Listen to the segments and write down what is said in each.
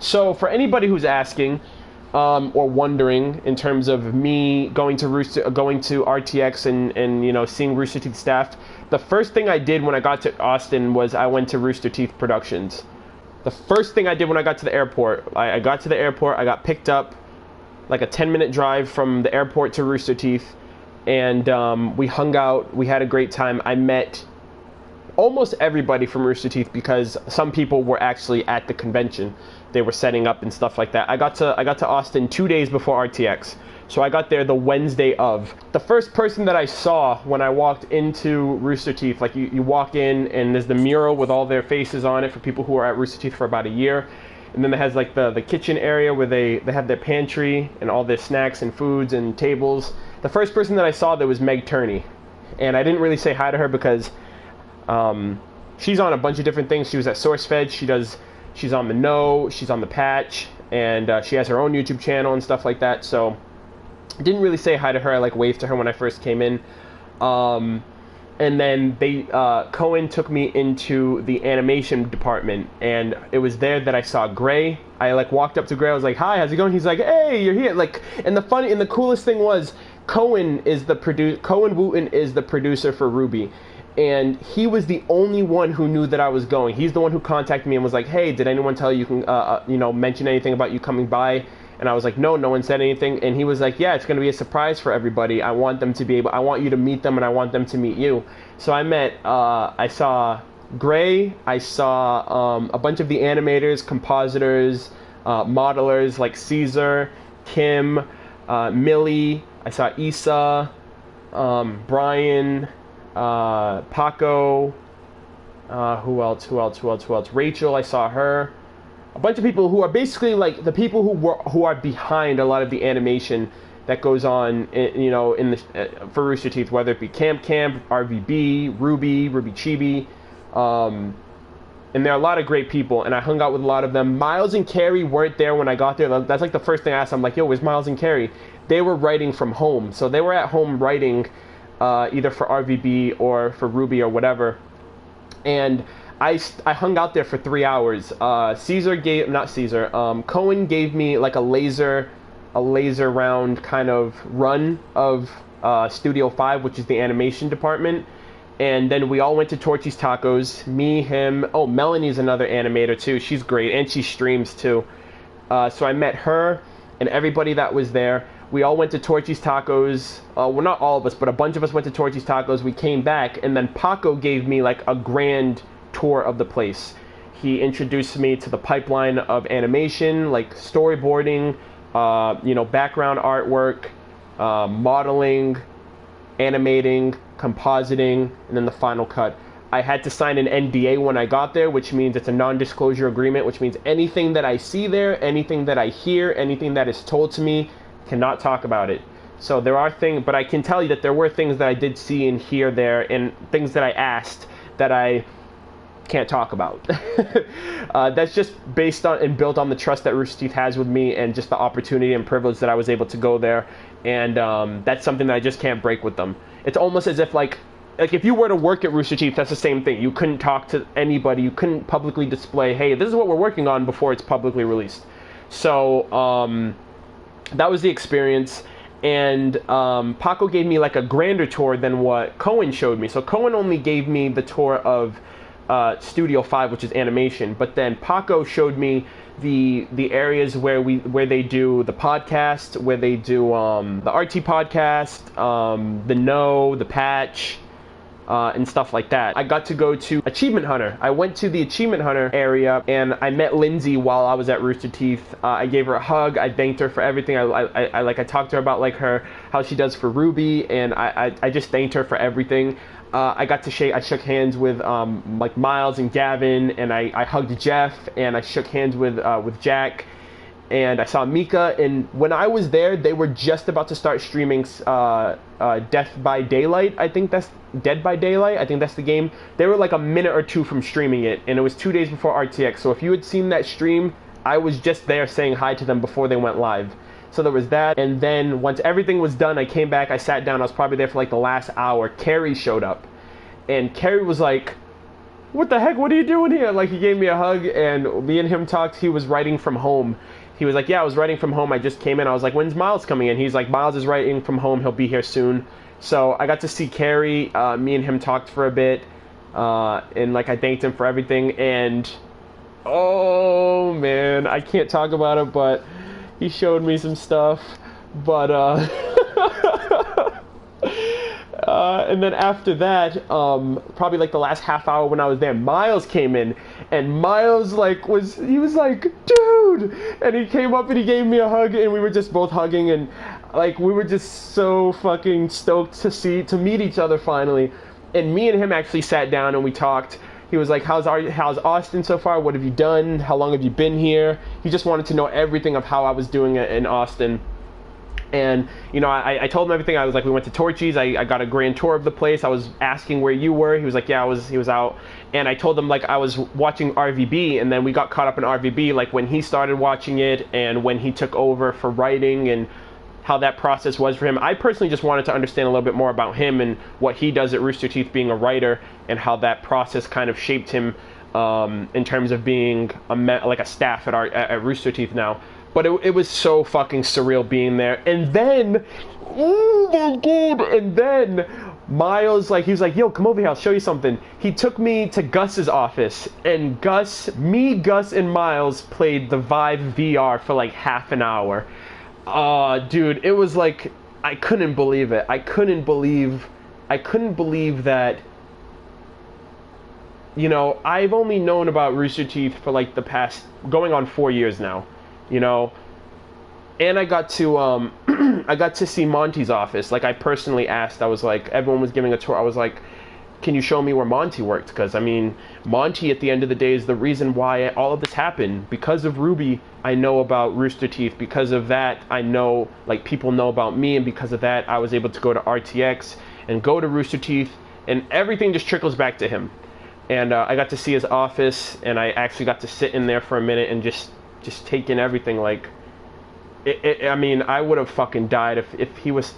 So for anybody who's asking or wondering in terms of me going to RTX and you know, seeing Rooster Teeth staff, the first thing I did when I got to Austin was I went to Rooster Teeth Productions. The first thing I did when I got to the airport, I got to the airport, I got picked up, like a 10-minute drive from the airport to Rooster Teeth, and we hung out, we had a great time. I met almost everybody from Rooster Teeth because some people were actually at the convention. They were setting up and stuff like that. I got to Austin 2 days before RTX. So I got there the Wednesday of. The first person that I saw when I walked into Rooster Teeth, like you walk in and there's the mural with all their faces on it for people who are at Rooster Teeth for about a year. And then it has like the kitchen area where they have their pantry and all their snacks and foods and tables. The first person that I saw there was Meg Turney. And I didn't really say hi to her because she's on a bunch of different things. She was at SourceFed, she's on The Know, she's on The Patch, and she has her own YouTube channel and stuff like that. So didn't really say hi to her. I like waved to her when I first came in. And then Cohen took me into the animation department, and it was there that I saw Gray. I like walked up to Gray, I was like, hi, how's it going? He's like, hey, you're here. Like, and the coolest thing was Cohen Wooten is the producer for RWBY. And he was the only one who knew that I was going. He's the one who contacted me and was like, hey, did anyone tell you can, you know, mention anything about you coming by? And I was like, no one said anything. And he was like, yeah, it's going to be a surprise for everybody. I want you to meet them, and I want them to meet you. So I saw Gray, I saw a bunch of the animators, compositors, modelers like Caesar, Kim, Millie, I saw Issa, Brian, Paco, who else? Rachel, I saw her. A bunch of people who are basically like the people who are behind a lot of the animation that goes on, you know, for Rooster Teeth, whether it be Camp, RVB, Ruby Chibi, and there are a lot of great people, and I hung out with a lot of them. Miles and Carrie weren't there when I got there. That's like the first thing I asked. I'm like, yo, where's Miles and Carrie? They were writing from home, so they were at home writing either for RVB or for Ruby or whatever, and I hung out there for 3 hours. Cohen gave me like a laser round kind of run of Studio 5, which is the animation department. And then we all went to Torchy's Tacos. Me, him. Oh, Melanie's another animator too. She's great, and she streams too. So I met her and everybody that was there. We all went to Torchy's Tacos. Well, not all of us, but a bunch of us went to Torchy's Tacos. We came back, and then Paco gave me like a grand tour of the place. He introduced me to the pipeline of animation, like storyboarding, you know, background artwork, modeling, animating, compositing, and then the final cut. I had to sign an NDA when I got there, which means it's a non-disclosure agreement, which means anything that I see there, anything that I hear, anything that is told to me, cannot talk about it. So there are things, but I can tell you that there were things that I did see and hear there, and things that I asked that I can't talk about. That's just based on and built on the trust that Rooster Teeth has with me, and just the opportunity and privilege that I was able to go there, and that's something that I just can't break with them. It's almost as if like if you were to work at Rooster Teeth, that's the same thing. You couldn't talk to anybody, you couldn't publicly display, hey, this is what we're working on, before it's publicly released. So that was the experience. And Paco gave me like a grander tour than what Cohen showed me. So Cohen only gave me the tour of Studio 5, which is animation, but then Paco showed me the areas where they do the podcast, where they do the RT podcast, the Know, the Patch, and stuff like that. I got to go to Achievement Hunter. I went to the Achievement Hunter area, and I met Lindsay while I was at Rooster Teeth. I gave her a hug. I thanked her for everything. I talked to her about like how she does for RWBY, and I just thanked her for everything. I shook hands with like Miles and Gavin, and I hugged Jeff, and I shook hands with Jack, and I saw Mika. And when I was there, they were just about to start streaming Death by Daylight. I think that's Dead by Daylight. I think that's the game. They were like a minute or two from streaming it, and it was 2 days before RTX. So if you had seen that stream, I was just there saying hi to them before they went live. So there was that, and then once everything was done, I came back, I sat down, I was probably there for like the last hour. Carrie showed up, and Carrie was like, what the heck? What are you doing here? Like, he gave me a hug, and me and him talked. He was writing from home. He was like, yeah, I was writing from home. I just came in. I was like, when's Miles coming in? He's like, Miles is writing from home. He'll be here soon. So I got to see Carrie. Me and him talked for a bit. And, like, I thanked him for everything. And, oh, man, I can't talk about it, but he showed me some stuff. But, and then after that, probably like the last half hour when I was there, Miles came in, and Miles he was like, dude, and he came up and he gave me a hug, and we were just both hugging, and like we were just so fucking stoked to meet each other finally. And me and him actually sat down and we talked. He was like, how's Austin so far? What have you done? How long have you been here? He just wanted to know everything of how I was doing it in Austin. And, you know, I told him everything. I was like, we went to Torchy's. I got a grand tour of the place. I was asking where you were. He was like, yeah, he was out. And I told him, like, I was watching RVB, and then we got caught up in RVB, like, when he started watching it and when he took over for writing and how that process was for him. I personally just wanted to understand a little bit more about him and what he does at Rooster Teeth being a writer and how that process kind of shaped him in terms of being like a staff at Rooster Teeth now. But it was so fucking surreal being there. And then, oh my god, and then Miles, like, he was like, yo, come over here, I'll show you something. He took me to Gus's office, and Gus and Miles played the Vive VR for like half an hour. Dude, it was like, I couldn't believe it. I couldn't believe that, you know, I've only known about Rooster Teeth for like the past, going on 4 years now. You know, and I got to I got to see Monty's office. Like, I personally asked. I was like, everyone was giving a tour. I was like, can you show me where Monty worked? Because I mean, Monty at the end of the day is the reason why all of this happened. Because of Ruby, I know about Rooster Teeth. Because of that, I know, like, people know about me, and because of that, I was able to go to RTX and go to Rooster Teeth, and everything just trickles back to him. And I got to see his office, and I actually got to sit in there for a minute and just taking everything. Like, I mean, I would have fucking died if he was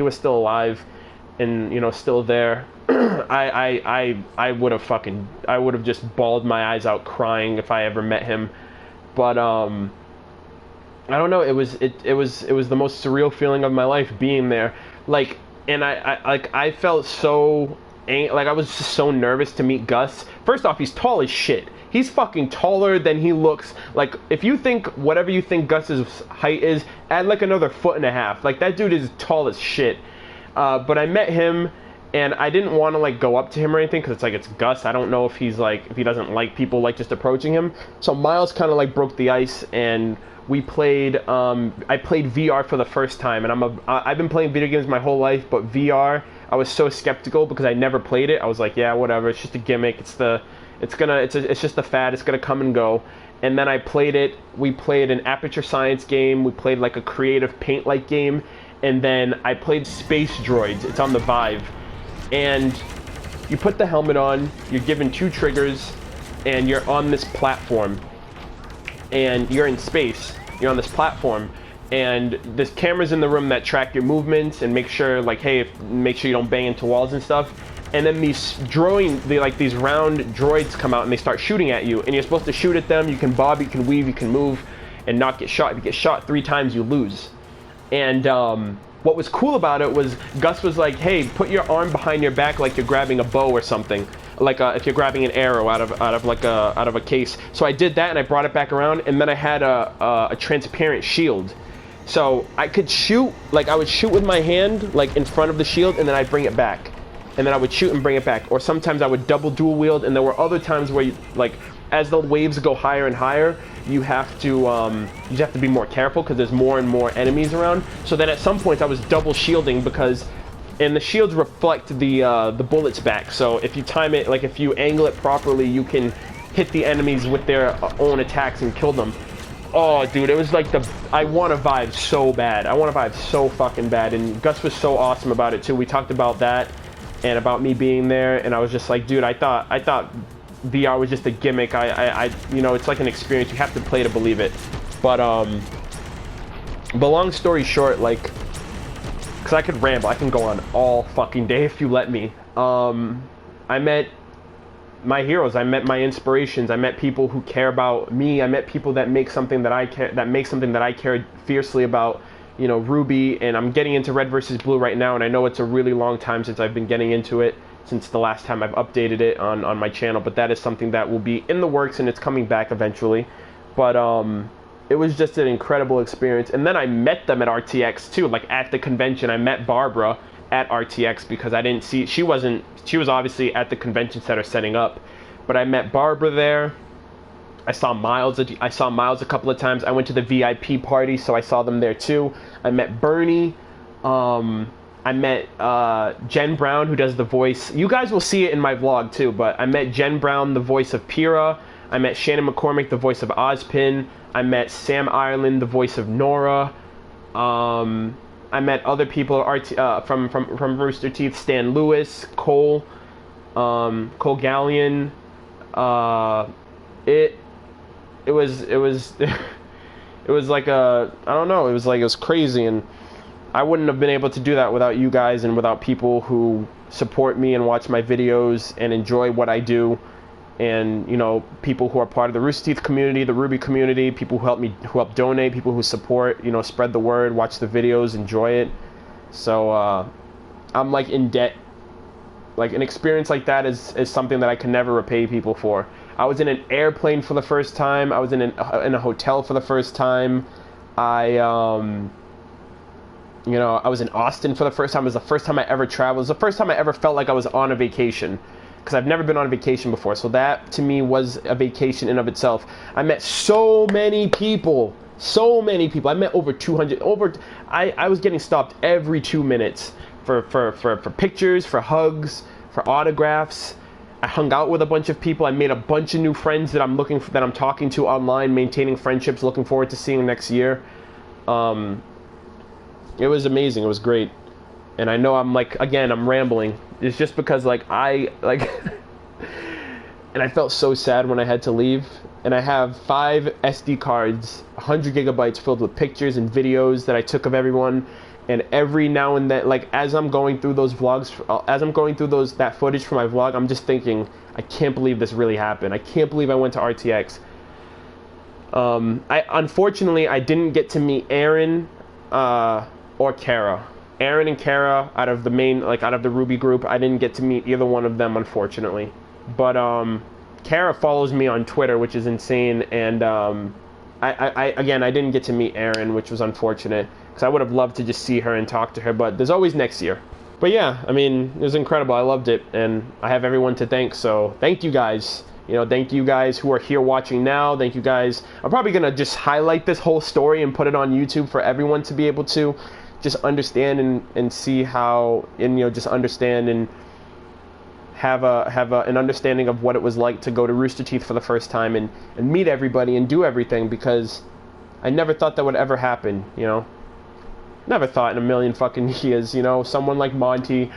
still alive and, you know, still there. I would have just bawled my eyes out crying if I ever met him. But I don't know, it was the most surreal feeling of my life being there. Like, and I felt so like, I was just so nervous to meet Gus. First off, he's tall as shit. He's fucking taller than he looks. Like, if you think whatever you think Gus's height is, add like another 1.5 feet. Like, that dude is tall as shit. But I met him, and I didn't want to like go up to him or anything, because it's like, it's Gus. I don't know if he's like, if he doesn't like people like just approaching him. So Miles kind of like broke the ice, and we played. I played VR for the first time, and I've been playing video games my whole life, but VR, I was so skeptical because I never played it. I was like, yeah, whatever. It's just a gimmick. It's just a fad. It's gonna come and go. And then I played it. We played an Aperture Science game. We played like a creative paint-like game. And then I played Space Droids. It's on the Vive. And you put the helmet on. You're given 2 triggers, and you're on this platform. And you're in space. You're on this platform. And there's cameras in the room that track your movements and make sure, like, hey, make sure you don't bang into walls and stuff. And then these round droids come out and they start shooting at you, and you're supposed to shoot at them. You can bob, you can weave, you can move, and not get shot. If you get shot 3 times, you lose. And what was cool about it was Gus was like, hey, put your arm behind your back like you're grabbing a bow or something, like if you're grabbing an arrow out of a case. So I did that, and I brought it back around, and then I had a transparent shield. So I could shoot, like, I would shoot with my hand, like, in front of the shield, and then I'd bring it back. And then I would shoot and bring it back. Or sometimes I would double dual wield, and there were other times where, like, as the waves go higher and higher, you have to be more careful because there's more and more enemies around. So then at some points I was double shielding and the shields reflect the bullets back. So if you time it, like, if you angle it properly, you can hit the enemies with their own attacks and kill them. Oh, dude, it was like I want to Vive so bad. I want to Vive so fucking bad. And Gus was so awesome about it too. We talked about that and about me being there, and I was just like, dude, I thought VR was just a gimmick. You know, it's like an experience. You have to play to believe it. But long story short, like, because I could ramble. I can go on all fucking day if you let me. I met my heroes. I met my inspirations. I met people who care about me. I met people that make something that I care, fiercely about, you know, Ruby. And I'm getting into Red versus Blue right now, and I know it's a really long time since I've been getting into it, since the last time I've updated it on my channel, but that is something that will be in the works, and it's coming back eventually. But it was just an incredible experience. And then I met them at RTX too, like at the convention. I met Barbara at RTX because I didn't see, she was obviously at the convention center setting up, but I met Barbara there. I saw Miles a couple of times. I went to the VIP party, so I saw them there too. I met Bernie. I met Jen Brown, who does the voice. You guys will see it in my vlog too, but I met Jen Brown, the voice of Pyrrha. I met Shannon McCormick, the voice of Ozpin. I met Sam Ireland, the voice of Nora. I met other people from Rooster Teeth, Stan Lewis, Cole Gallion. It was it was like I don't know, it was crazy, and I wouldn't have been able to do that without you guys and without people who support me and watch my videos and enjoy what I do. And, you know, people who are part of the Rooster Teeth community, the Ruby community, people who help donate, people who support, you know, spread the word, watch the videos, enjoy it. So I'm like in debt. Like an experience like that is something that I can never repay people for. I was in an airplane for the first time. I was in a hotel for the first time. I was in Austin for the first time. It was the first time I ever traveled. It was the first time I ever felt like I was on a vacation, because I've never been on a vacation before. So that, to me, was a vacation in of itself. I met so many people. I met over 200. I was getting stopped every 2 minutes for pictures, for hugs, for autographs. I hung out with a bunch of people. I made a bunch of new friends that I'm talking to online, maintaining friendships, looking forward to seeing next year. It was amazing. It was great. And I know I'm rambling. It's just because and I felt so sad when I had to leave. And I have 5 SD cards, 100 gigabytes filled with pictures and videos that I took of everyone. And every now and then, like as I'm going through those vlogs, that footage for my vlog, I'm just thinking, I can't believe this really happened. I can't believe I went to RTX. Unfortunately, I didn't get to meet Aaron or Kara. Aaron and Kara, out of the Ruby group, I didn't get to meet either one of them, unfortunately. But Kara follows me on Twitter, which is insane, and I didn't get to meet Aaron, which was unfortunate, because I would have loved to just see her and talk to her, but there's always next year. But yeah, I mean, it was incredible. I loved it, and I have everyone to thank, so thank you guys. You know, thank you guys who are here watching now. Thank you guys. I'm probably going to just highlight this whole story and put it on YouTube for everyone to be able to just understand and see how, and you know, just understand and have an understanding of what it was like to go to Rooster Teeth for the first time and meet everybody and do everything, because I never thought that would ever happen, you know. Never thought in a million fucking years, you know, someone like Monty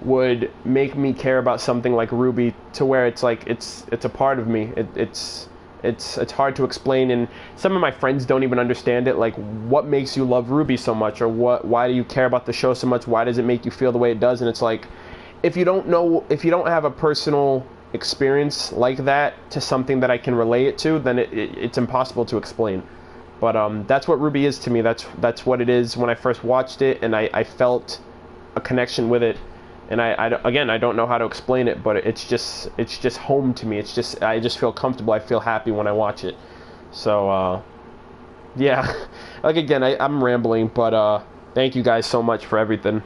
would make me care about something like Ruby, to where it's like it's a part of me. It's hard to explain, and some of my friends don't even understand it. Like, what makes you love Ruby so much, or why do you care about the show so much? Why does it make you feel the way it does? And it's like, if you don't have a personal experience like that to something that I can relate it to, then it's impossible to explain. But that's what Ruby is to me. That's what it is. When I first watched it, and I felt a connection with it. And I don't know how to explain it, but it's just home to me. I just feel comfortable. I feel happy when I watch it. So yeah, like again, I'm rambling, but thank you guys so much for everything.